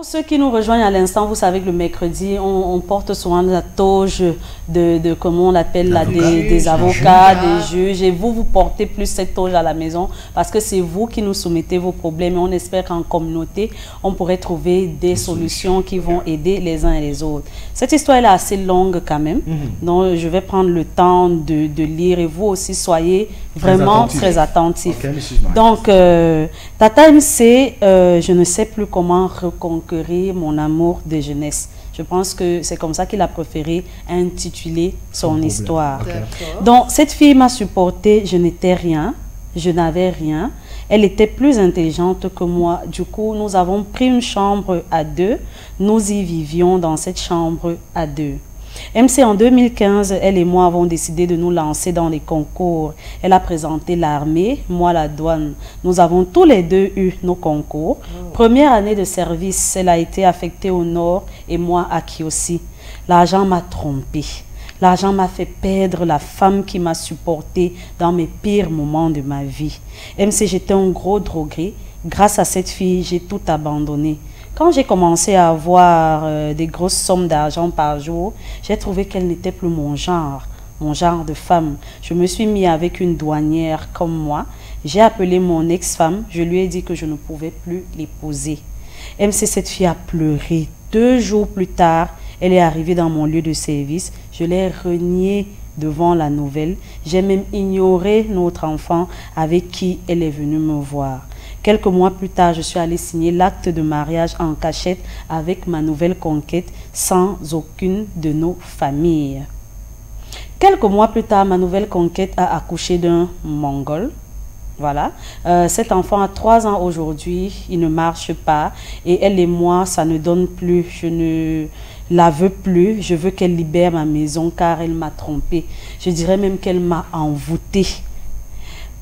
Pour ceux qui nous rejoignent à l'instant, vous savez que le mercredi, on porte souvent la toge de comment on l'appelle, des avocats, des juges. Et vous portez plus cette toge à la maison parce que c'est vous qui nous soumettez vos problèmes. Et on espère qu'en communauté, on pourrait trouver des solutions qui vont aider les uns et les autres. Cette histoire est assez longue quand même. Donc, je vais prendre le temps de lire et vous aussi, soyez vraiment très attentifs. Okay, donc, Tata MC, je ne sais plus comment reconquérir mon amour de jeunesse. Je pense que c'est comme ça qu'il a préféré intituler son histoire. Okay. Donc, cette fille m'a supporté, je n'étais rien, je n'avais rien. Elle était plus intelligente que moi. Du coup, nous avons pris une chambre à deux. Nous y vivions dans cette chambre à deux. MC, en 2015, elle et moi avons décidé de nous lancer dans les concours. Elle a présenté l'armée, moi la douane. Nous avons tous les deux eu nos concours. Première année de service, elle a été affectée au nord et moi à Kiossi. L'argent m'a trompée. L'argent m'a fait perdre la femme qui m'a supportée dans mes pires moments de ma vie. MC, j'étais un gros drogué. Grâce à cette fille, j'ai tout abandonné. Quand j'ai commencé à avoir des grosses sommes d'argent par jour, j'ai trouvé qu'elle n'était plus mon genre de femme. Je me suis mis avec une douanière comme moi. J'ai appelé mon ex-femme. Je lui ai dit que je ne pouvais plus l'épouser. MC, cette fille a pleuré. 2 jours plus tard, elle est arrivée dans mon lieu de service. Je l'ai reniée devant la nouvelle. J'ai même ignoré notre enfant avec qui elle est venue me voir. Quelques mois plus tard, je suis allée signer l'acte de mariage en cachette avec ma nouvelle conquête sans aucune de nos familles. Quelques mois plus tard, ma nouvelle conquête a accouché d'un Mongol. Voilà. Cet enfant a 3 ans aujourd'hui, il ne marche pas. Et elle et moi, ça ne donne plus. Je ne la veux plus. Je veux qu'elle libère ma maison car elle m'a trompée. Je dirais même qu'elle m'a envoûtée.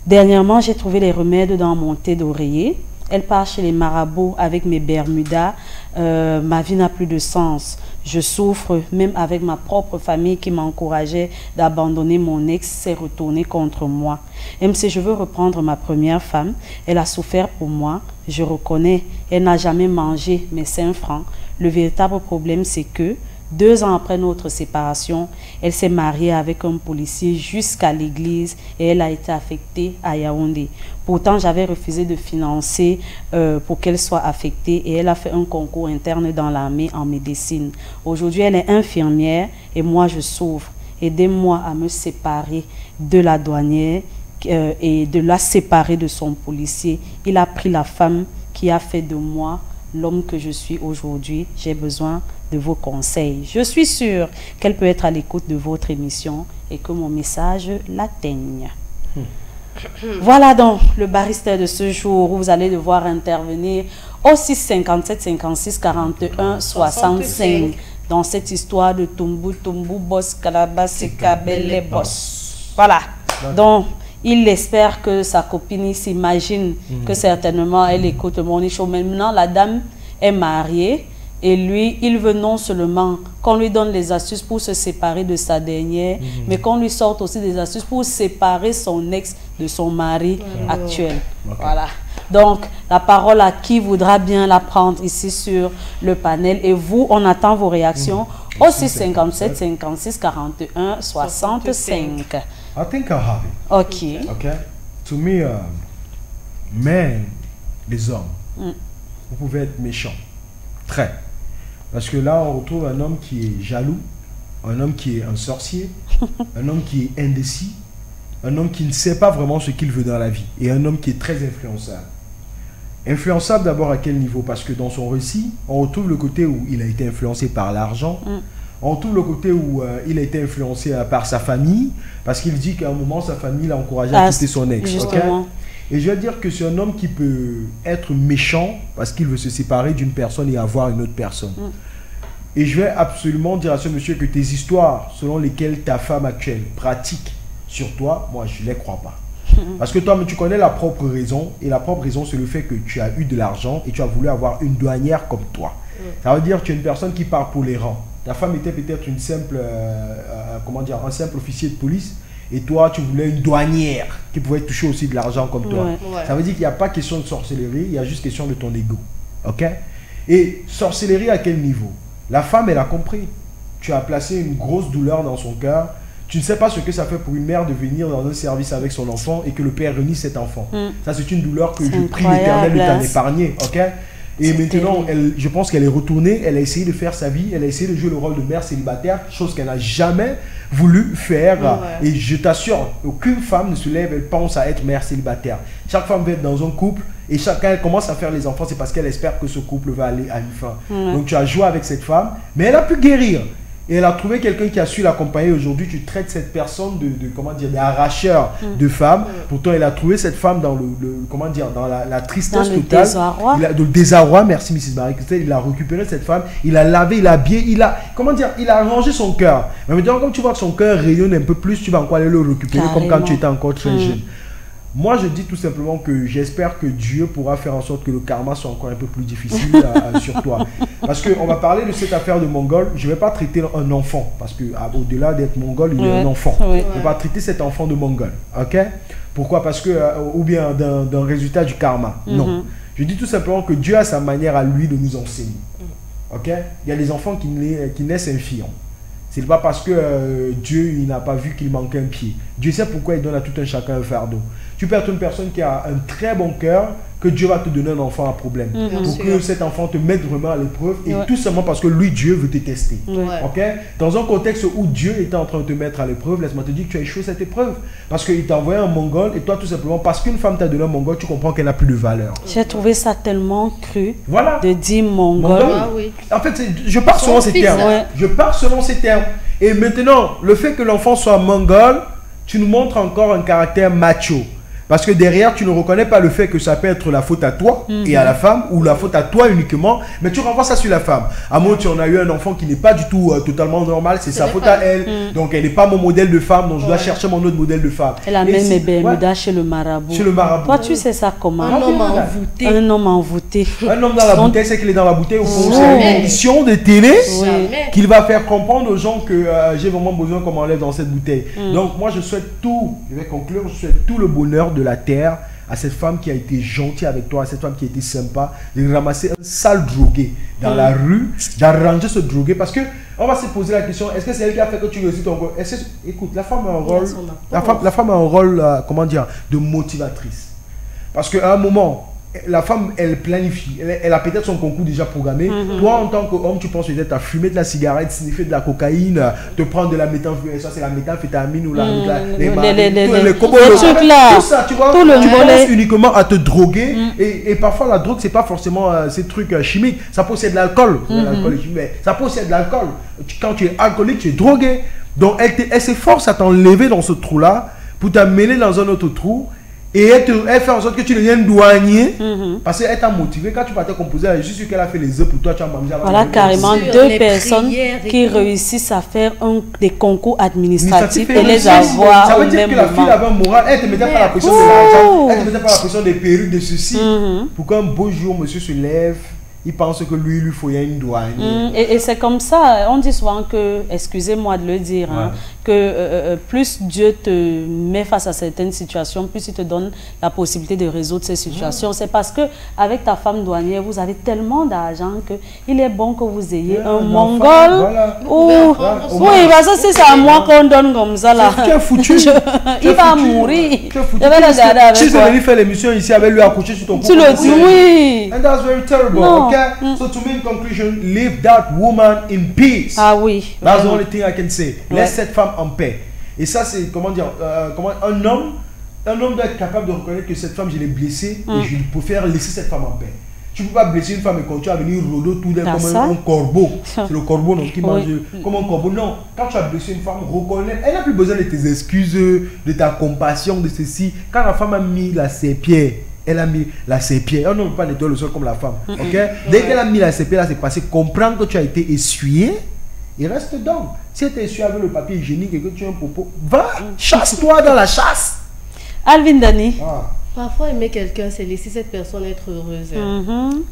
Dernièrement, j'ai trouvé les remèdes dans mon thé d'oreiller. Elle part chez les marabouts avec mes bermudas. Ma vie n'a plus de sens. Je souffre, même avec ma propre famille qui m'encourageait d'abandonner mon ex, s'est retournée contre moi. MC, je veux reprendre ma première femme. Elle a souffert pour moi. Je reconnais. Elle n'a jamais mangé mes 5 francs. Le véritable problème, c'est que 2 ans après notre séparation, elle s'est mariée avec un policier jusqu'à l'église et elle a été affectée à Yaoundé. Pourtant, j'avais refusé de financer pour qu'elle soit affectée et elle a fait un concours interne dans l'armée en médecine. Aujourd'hui, elle est infirmière et moi, je souffre. Aidez-moi à me séparer de la douanière et de la séparer de son policier. Il a pris la femme qui a fait de moi l'homme que je suis aujourd'hui. J'ai besoin de vos conseils. Je suis sûre qu'elle peut être à l'écoute de votre émission et que mon message l'atteigne. Voilà donc le barista de ce jour où vous allez devoir intervenir au 657 56 41 65 dans cette histoire de Tumbu Boss Kalabas et Kabele Boss. Voilà. Donc, il espère que sa copine s'imagine que certainement elle écoute le Morning Show. Maintenant, la dame est mariée. Et lui, il veut non seulement qu'on lui donne les astuces pour se séparer de sa dernière, mais qu'on lui sorte aussi des astuces pour séparer son ex de son mari actuel. Voilà. Donc, la parole à qui voudra bien la prendre ici sur le panel. Et vous, on attend vos réactions au 657 56 41 65. I think I have it. Okay. Okay. To me, men, les hommes, vous pouvez être méchants. Très. Parce que là, on retrouve un homme qui est jaloux, un homme qui est un sorcier, un homme qui est indécis, un homme qui ne sait pas vraiment ce qu'il veut dans la vie, et un homme qui est très influençable. Influençable d'abord à quel niveau? Parce que dans son récit, on retrouve le côté où il a été influencé par l'argent, on retrouve le côté où il a été influencé par sa famille, parce qu'il dit qu'à un moment, sa famille l'a encouragé à quitter son ex. Okay? Et je veux dire que c'est un homme qui peut être méchant parce qu'il veut se séparer d'une personne et avoir une autre personne. Et je vais absolument dire à ce monsieur que tes histoires selon lesquelles ta femme actuelle pratique sur toi, moi je ne les crois pas. Parce que toi, tu connais la propre raison, et la propre raison c'est le fait que tu as eu de l'argent et tu as voulu avoir une douanière comme toi. Ça veut dire que tu es une personne qui part pour les rangs. Ta femme était peut-être une simple, un simple officier de police. Et toi, tu voulais une douanière qui pouvait toucher aussi de l'argent comme toi. Ça veut dire qu'il n'y a pas question de sorcellerie, il y a juste question de ton ego. Ok? Et sorcellerie à quel niveau? La femme, elle a compris. Tu as placé une grosse douleur dans son cœur. Tu ne sais pas ce que ça fait pour une mère de venir dans un service avec son enfant et que le père réunit cet enfant. Ça, c'est une douleur que je prie l'Éternel de t'en épargner. Ok? Et maintenant, je pense qu'elle est retournée, elle a essayé de faire sa vie, elle a essayé de jouer le rôle de mère célibataire, chose qu'elle n'a jamais voulu faire. Et je t'assure, aucune femme ne se lève, elle pense à être mère célibataire. Chaque femme va être dans un couple et quand elle commence à faire les enfants, c'est parce qu'elle espère que ce couple va aller à une fin. Donc tu as joué avec cette femme, mais elle a pu guérir. Et elle a trouvé quelqu'un qui a su l'accompagner. Aujourd'hui, tu traites cette personne comment dire, d'arracheur de femmes. Pourtant, elle a trouvé cette femme dans comment dire, dans la tristesse totale. Le désarroi, merci Mrs. Marie-Christelle. Il a récupéré cette femme, il a lavé, il a habillé, il a arrangé son cœur. Mais maintenant, comme tu vois que son cœur rayonne un peu plus, tu vas encore aller le récupérer comme quand tu étais encore très jeune. Moi, je dis tout simplement que j'espère que Dieu pourra faire en sorte que le karma soit encore un peu plus difficile sur toi. Parce qu'on va parler de cette affaire de Mongol. Je ne vais pas traiter un enfant. Parce qu'au-delà d'être Mongol, il y a un enfant. Je ne vais pas traiter cet enfant de Mongol. Ok? Pourquoi? Parce que, ou bien d'un résultat du karma. Non. Je dis tout simplement que Dieu a sa manière à lui de nous enseigner. Ok? Il y a des enfants qui naissent infirmes. Ce n'est pas parce que Dieu n'a pas vu qu'il manquait un pied. Dieu sait pourquoi il donne à tout un chacun un fardeau. Tu peux être une personne qui a un très bon cœur, que Dieu va te donner un enfant à problème. Pour que cet enfant te mette vraiment à l'épreuve, et tout simplement parce que lui, Dieu veut te tester. Ok? Dans un contexte où Dieu était en train de te mettre à l'épreuve, laisse-moi te dire que tu as échoué cette épreuve. Parce qu'il t'a envoyé un Mongol, et toi, tout simplement, parce qu'une femme t'a donné un Mongol, tu comprends qu'elle n'a plus de valeur. J'ai trouvé ça tellement cru de dire Mongol. En fait, je pars selon ces termes. Je pars selon ces termes. Et maintenant, le fait que l'enfant soit Mongol, tu nous montres encore un caractère macho. Parce que derrière, tu ne reconnais pas le fait que ça peut être la faute à toi et à la femme, ou la faute à toi uniquement, mais tu renvoies ça sur la femme. À moi, tu en as eu un enfant qui n'est pas du tout totalement normal, c'est sa faute à elle. Donc, elle n'est pas mon modèle de femme, donc je dois chercher mon autre modèle de femme. Elle a même mes Bermudas chez le marabout. Chez le marabout. Toi, tu sais ça comment? Un homme envoûté. Un homme envoûté. Un homme dans la bouteille, c'est qu'il est dans la bouteille. C'est une émission de télé qu'il va faire comprendre aux gens que j'ai vraiment besoin qu'on m'enlève dans cette bouteille. Donc, moi, je souhaite tout, je vais conclure, je souhaite tout le bonheur de la terre à cette femme qui a été gentille avec toi, à cette femme qui a été sympa, de ramasser un sale drogué dans la rue, d'arranger ce drogué, parce que on va se poser la question, est-ce que c'est elle qui a fait que tu réussis ton rôle? Écoute, la femme a un rôle, la femme a un rôle, comment dire, de motivatrice. Parce qu'à un moment, la femme, elle planifie, elle a peut-être son concours déjà programmé. Toi, en tant qu'homme, tu penses peut-être à fumer de la cigarette, sniffer de la cocaïne, te prendre de la méthamphétamine, ça c'est la méthamphétamine ou les trucs là, tout ça, tu vois, tu penses uniquement à te droguer. Et parfois, la drogue, c'est pas forcément ces trucs chimiques. Ça peut aussi être de l'alcool. Ça peut aussi être de l'alcool. Quand tu es alcoolique, tu es drogué. Donc, elle s'efforce à t'enlever dans ce trou-là pour t'amener dans un autre trou. Et elle fait en sorte que tu deviennes douanier parce qu'elle t'a motivé. Quand tu partais composer, je suis sûr qu'elle a fait les œufs pour toi. Tu as mangé. Voilà carrément deux personnes qui réussissent à faire des concours administratifs et les avoir. Ça veut dire que la fille avait un moral. Elle ne te mettait pas la pression de l'argent. Elle ne te mettait pas la pression des perruques, de ceci. Pour qu'un beau jour, monsieur se lève. Il pense que lui faut y a une douanier. Et c'est comme ça, on dit souvent que, excusez-moi de le dire, que plus Dieu te met face à certaines situations, plus il te donne la possibilité de résoudre ces situations. C'est parce que avec ta femme douanière, vous avez tellement d'argent que il est bon que vous ayez un Mongol. Oui, parce que c'est à moi qu'on donne comme ça là. Tu es foutu. Il va mourir. Je vais regarder avec toi. Si je venais faire l'émission ici avec lui accouché sur ton cou. Tu le dis, oui. And that's very terrible. Okay? So to make conclusion, leave that woman in peace. Ah oui. That's the only thing I can say. Laisse cette femme en paix. Et ça, c'est, comment dire, un homme doit être capable de reconnaître que cette femme, je l'ai blessée et je préfère laisser cette femme en paix. Tu ne peux pas blesser une femme et continuer à venir rôder tout d'un comme un corbeau. C'est le corbeau non, qui mange comme un corbeau. Non, quand tu as blessé une femme, reconnais. Elle n'a plus besoin de tes excuses, de ta compassion, de ceci. Quand la femme a mis la serpillère, elle a mis la serpillère. On ne peut pas nettoyer le sol comme la femme. Dès qu'elle a mis la serpillère, c'est passé. Comprendre que tu as été essuyé et reste dedans. Si elle t'a essuyé avec le papier hygiénique et que tu as un popo, va, chasse-toi dans la chasse. Alvin Dani. Parfois, aimer quelqu'un, c'est laisser cette personne être heureuse.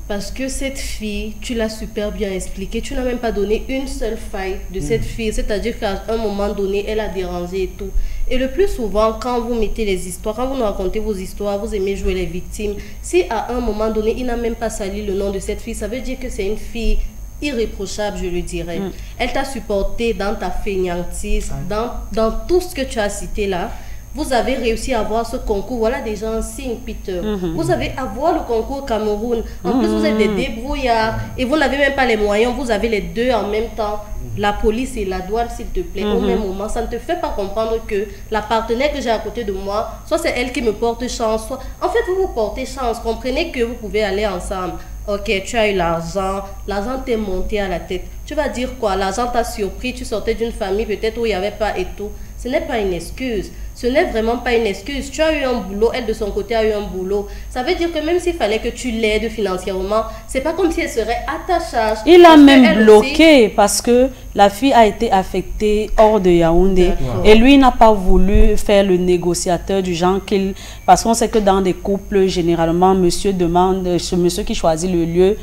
Parce que cette fille, tu l'as super bien expliqué. Tu n'as même pas donné une seule faille de cette fille. C'est-à-dire qu'à un moment donné, elle a dérangé et tout. Et le plus souvent, quand vous mettez les histoires, quand vous nous racontez vos histoires, vous aimez jouer les victimes, si à un moment donné, il n'a même pas sali le nom de cette fille, ça veut dire que c'est une fille irréprochable, je le dirais. Elle t'a supporté dans ta fainéantise, dans tout ce que tu as cité là. Vous avez réussi à avoir ce concours. Voilà déjà un signe, Peter. Vous avez à voir le concours au Cameroun. En plus, vous êtes des débrouillards et vous n'avez même pas les moyens. Vous avez les deux en même temps. La police et la douane, s'il te plaît, au même moment. Ça ne te fait pas comprendre que la partenaire que j'ai à côté de moi, soit c'est elle qui me porte chance, soit... En fait, vous vous portez chance. Comprenez que vous pouvez aller ensemble. Ok, tu as eu l'argent t'est monté à la tête. Tu vas dire quoi? L'argent t'a surpris, tu sortais d'une famille peut-être où il n'y avait pas et tout. Ce n'est pas une excuse. Ce n'est vraiment pas une excuse. Tu as eu un boulot, elle de son côté a eu un boulot. Ça veut dire que même s'il fallait que tu l'aides financièrement, c'est pas comme si elle serait à ta charge. Il a même bloqué aussi... parce que la fille a été affectée hors de Yaoundé. Et lui n'a pas voulu faire le négociateur du genre qu'il... Parce qu'on sait que dans des couples, généralement, monsieur demande, ce monsieur qui choisit le lieu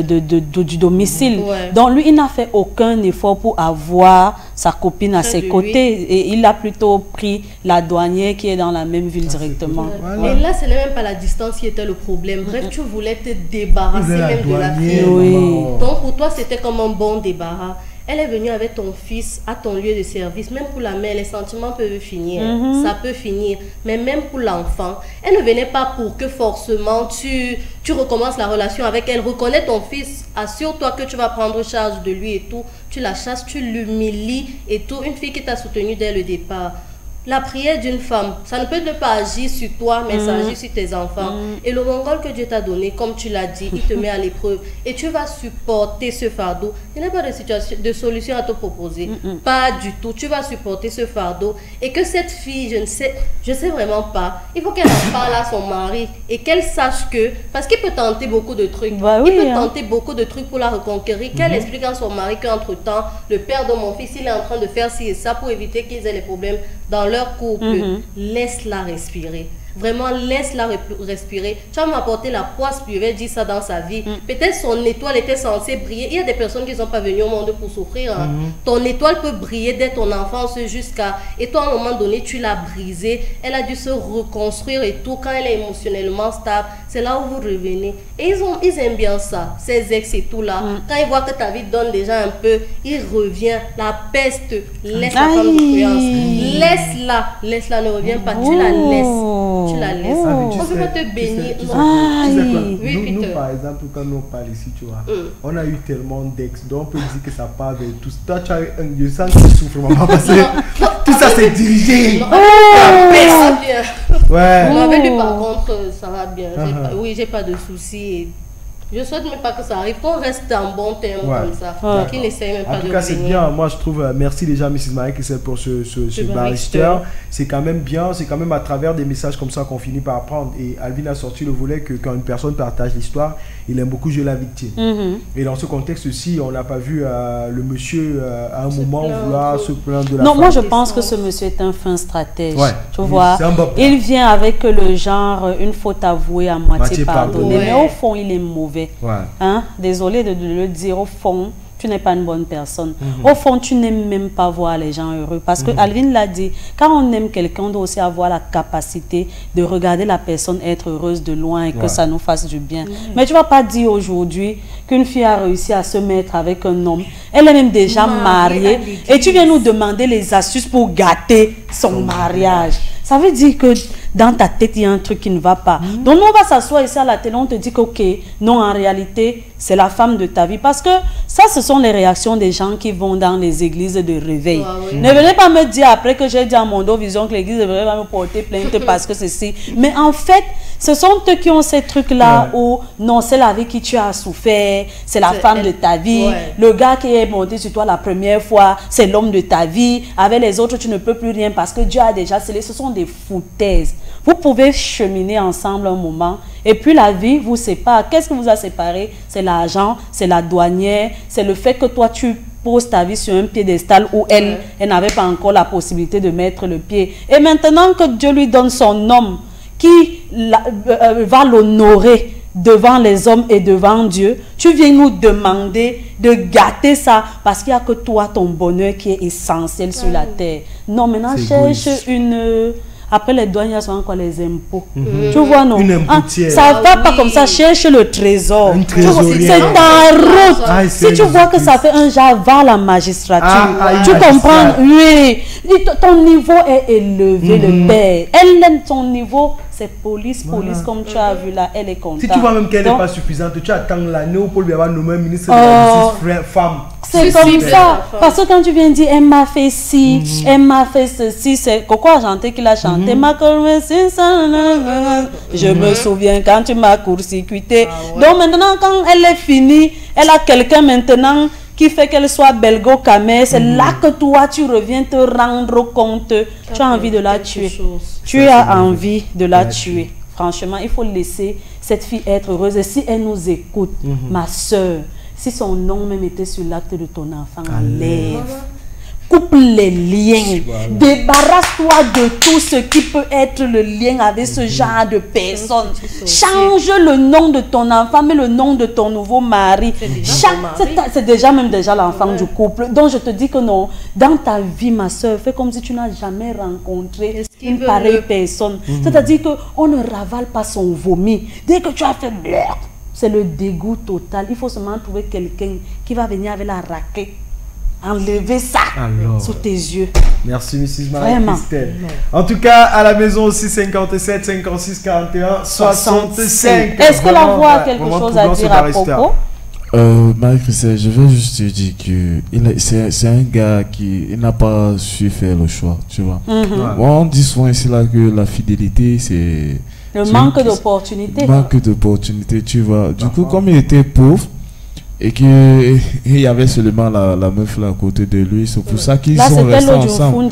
du domicile. Donc lui, il n'a fait aucun effort pour avoir sa copine à ses côtés. Et il a plutôt pris la douanière qui est dans la même ville directement. Mais là, ce n'est même pas la distance qui était le problème. Bref, tu voulais te débarrasser même de la fille. Donc pour toi, c'était comme un bon débarras. Elle est venue avec ton fils à ton lieu de service. Même pour la mère, les sentiments peuvent finir. Ça peut finir. Mais même pour l'enfant, elle ne venait pas pour que forcément tu recommences la relation avec elle. Reconnais ton fils. Assure-toi que tu vas prendre charge de lui et tout. Tu la chasses, tu l'humilies et tout. Une fille qui t'a soutenu dès le départ. La prière d'une femme, ça ne peut ne pas agir sur toi, mais ça agit sur tes enfants. Et le mongol que Dieu t'a donné, comme tu l'as dit, il te met à l'épreuve. Et tu vas supporter ce fardeau. Il n'y a pas de solution à te proposer. Pas du tout. Tu vas supporter ce fardeau. Et que cette fille, je ne sais vraiment pas, il faut qu'elle en parle à son mari. Et qu'elle sache que, parce qu'il peut tenter beaucoup de trucs. Il peut tenter beaucoup de trucs pour la reconquérir. Qu'elle explique à son mari qu'entre-temps, le père de mon fils, il est en train de faire ci et ça pour éviter qu'ils aient les problèmes dans leur couple. Laisse-la respirer. Vraiment, laisse-la respirer. Tu vas m'apporter la poisse, puis je vais dire ça dans sa vie. Peut-être son étoile était censée briller. Il y a des personnes qui ne sont pas venues au monde pour souffrir. Ton étoile peut briller dès ton enfance jusqu'à... Et toi, à un moment donné, tu l'as brisée. Elle a dû se reconstruire et tout. Quand elle est émotionnellement stable, c'est là où vous revenez. Et ils aiment bien ça, ces ex et tout là. Quand ils voient que ta vie donne déjà un peu, il revient. La peste, laisse la femme de confiance. Laisse-la, ne reviens pas. Tu la laisses. Tu la laisses. On ne peut pas te bénir. Nous, par exemple, quand nous parlons ici, tu vois, on a eu tellement d'ex, donc on peut dire que ça part vers tous. Toi, tu as eu un sens qui souffre, maman, parce que tout ça c'est dirigé. Ouais. Avec lui, par contre, ça va bien. Oui, j'ai pas de soucis. Je souhaite même pas que ça arrive, qu'on reste en bon terme comme ça. Qu'il n'essaye même pas de. En tout cas, c'est bien. Moi, je trouve, merci déjà, Mrs. Marie-Christelle, pour ce barrister. C'est quand même bien. C'est quand même à travers des messages comme ça qu'on finit par apprendre. Et Alvin a sorti le volet que quand une personne partage l'histoire, il aime beaucoup jouer la victime. Et dans ce contexte-ci, on n'a pas vu le monsieur à un moment vouloir se plaindre de la femme. Moi, je pense que ce monsieur est un fin stratège. Tu vois, il vient avec le genre, une faute avouée à moitié pardonnée. Mais au fond, il est mauvais. Désolé de le dire, au fond, tu n'es pas une bonne personne. Au fond, tu n'aimes même pas voir les gens heureux. Parce que Alvin l'a dit, quand on aime quelqu'un, on doit aussi avoir la capacité de regarder la personne être heureuse de loin et que ça nous fasse du bien. Mais tu ne vas pas dire aujourd'hui qu'une fille a réussi à se mettre avec un homme. Elle est même déjà mariée. Et tu viens nous demander les astuces pour gâter son mariage. Ça veut dire que dans ta tête, il y a un truc qui ne va pas. Donc, nous, on va s'asseoir ici à la télé, on te dit que, ok, non, en réalité, c'est la femme de ta vie. Parce que ça, ce sont les réactions des gens qui vont dans les églises de réveil. Ne venez pas me dire, après que j'ai dit à Mondo Vision que l'église devrait me porter plainte parce que c'est si. Mais en fait, ce sont eux qui ont ces trucs-là où, non, c'est la vie que tu as souffert, c'est la femme de ta vie. Le gars qui est monté sur toi la première fois, c'est l'homme de ta vie. Avec les autres, tu ne peux plus rien parce que Dieu a déjà scellé. Ce sont des foutaises. Vous pouvez cheminer ensemble un moment et puis la vie vous sépare. Qu'est-ce qui vous a séparé? C'est l'argent, c'est la douanière, c'est le fait que toi tu poses ta vie sur un piédestal où elle n'avait pas encore la possibilité de mettre le pied. Et maintenant que Dieu lui donne son homme qui va l'honorer devant les hommes et devant Dieu. Tu viens nous demander de gâter ça parce qu'il n'y a que toi, ton bonheur qui est essentiel sur la terre. Non, maintenant cherche une... Après les douanes, il y a souvent quoi, les impôts. Tu vois, non? Ça ne va pas comme ça. Cherche le trésor. C'est ta route. Si tu vois que ça fait un genre, va à la magistrature. Tu comprends? Oui. Ton niveau est élevé, le père. Elle aime ton niveau. C'est police, comme tu as vu là, elle est contente. Si tu vois même qu'elle n'est pas suffisante, tu attends l'année où Paul va avoir nommé ministre de la Justice femme. C'est comme ça. Parce que quand tu viens dire, elle m'a fait ci, elle m'a fait ceci, c'est Coco Argenté qui l'a chanté. Je me souviens quand tu m'as court-circuité. Donc maintenant, quand elle est finie, elle a quelqu'un maintenant qui fait qu'elle soit belgo-camé. C'est là que toi, tu reviens te rendre compte. Tu as envie de la tuer. Tu as envie de la tuer. Franchement, il faut laisser cette fille être heureuse. Et si elle nous écoute, ma soeur, si son nom même était sur l'acte de ton enfant, enlève. Coupe les liens. Débarrasse-toi de tout ce qui peut être le lien avec ce genre de personnes. Change le nom de ton enfant, mais le nom de ton nouveau mari. C'est déjà l'enfant du couple. Donc je te dis que non, dans ta vie, ma soeur, fais comme si tu n'as jamais rencontré une pareille personne. C'est-à-dire qu'on ne ravale pas son vomi. Dès que tu as fait merde, c'est le dégoût total. Il faut seulement trouver quelqu'un qui va venir avec la raquette. Enlever ça sous tes yeux. Merci Mrs. Marie-Christelle. En tout cas, à la maison aussi 57 56 41 65. Est-ce que la voix a quelque chose à dire à propos? Marie-Christelle, je veux juste te dire que c'est un gars qui n'a pas su faire le choix, tu vois. On dit souvent ici là que la fidélité, c'est... Le manque d'opportunité. Manque d'opportunité, tu vois. Du coup, comme il était pauvre, et qu'il y avait seulement la meuf là à côté de lui, c'est pour ça qu'ils sont restés ensemble.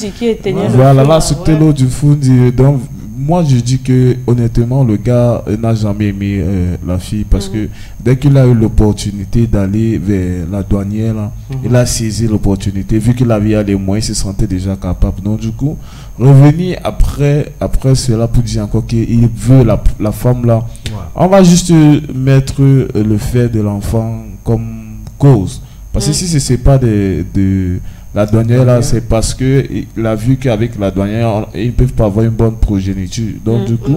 Voilà, là c'était l'eau du Fundi. Donc moi je dis que honnêtement le gars n'a jamais aimé la fille parce que dès qu'il a eu l'opportunité d'aller vers la douanière là, il a saisi l'opportunité, vu qu'il avait les moyens, il se sentait déjà capable. Donc du coup revenir après cela pour dire encore qu'il veut la femme là, on va juste mettre le fait de l'enfant comme cause. Parce que si ce n'est pas de la douanière là, c'est parce qu'il a vu qu'avec la douanière, ils ne peuvent pas avoir une bonne progéniture. Donc du coup,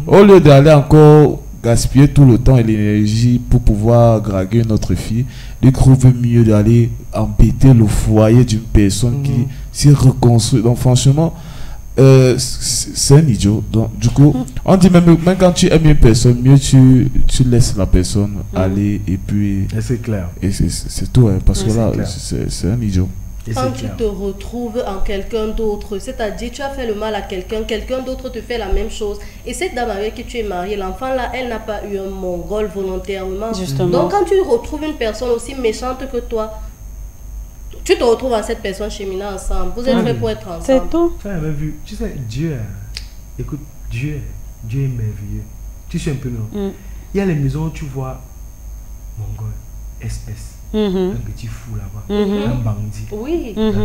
au lieu d'aller encore gaspiller tout le temps et l'énergie pour pouvoir draguer une autre fille, il trouve mieux d'aller embêter le foyer d'une personne qui s'est reconstruite. Donc franchement, c'est un idiot. Donc du coup, on dit même quand tu aimes une personne, mieux tu laisses la personne aller et puis... Et c'est clair. Et c'est tout, hein, parce que là, c'est un idiot. Quand tu te retrouves en quelqu'un d'autre, c'est-à-dire tu as fait le mal à quelqu'un d'autre te fait la même chose. Et cette dame avec qui tu es marié, l'enfant là, elle n'a pas eu un mongol volontairement. Justement. Donc quand tu retrouves une personne aussi méchante que toi, tu te retrouves à cette personne cheminant ensemble. Vous êtes faits pour être ensemble. C'est tout. Tu as vu, tu sais, Dieu, écoute, Dieu est merveilleux. Tu sais un peu, non? Il y a les maisons où tu vois mongol, espèce. Un petit fou là-bas, un bandit,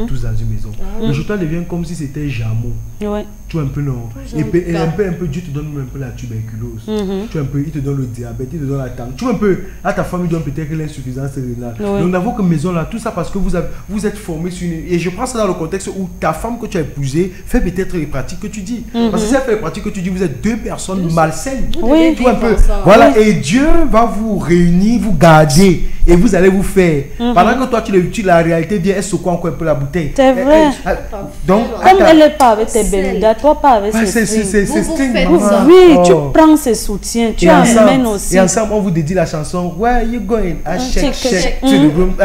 tous dans une maison. Le jeton devient comme si c'était Jameau. Tu vois un peu, non? Et un peu, Dieu te donne un peu la tuberculose. Tu vois un peu, il te donne le diabète, il te donne la tente. Tu vois un peu, là ta famille donne peut-être l'insuffisance rénale. Donc dans vos maisons là, tout ça parce que vous êtes formés sur une... Et je prends ça dans le contexte où ta femme que tu as épousée fait peut-être les pratiques que tu dis. Parce que si elle fait les pratiques que tu dis, vous êtes deux personnes malsaines. Tu vois un peu. Voilà, et Dieu va vous réunir, vous garder. Et vous allez vous faire. Pendant que toi, tu la réalité vient, elle secoue encore un peu la bouteille. C'est vrai. Donc, comme elle n'est pas avec tes bénédicts, toi pas avec ses strings. Oui, tu prends ses soutiens, tu amènes aussi. Et ensemble, on vous dédie la chanson Where are you going? I check to the room.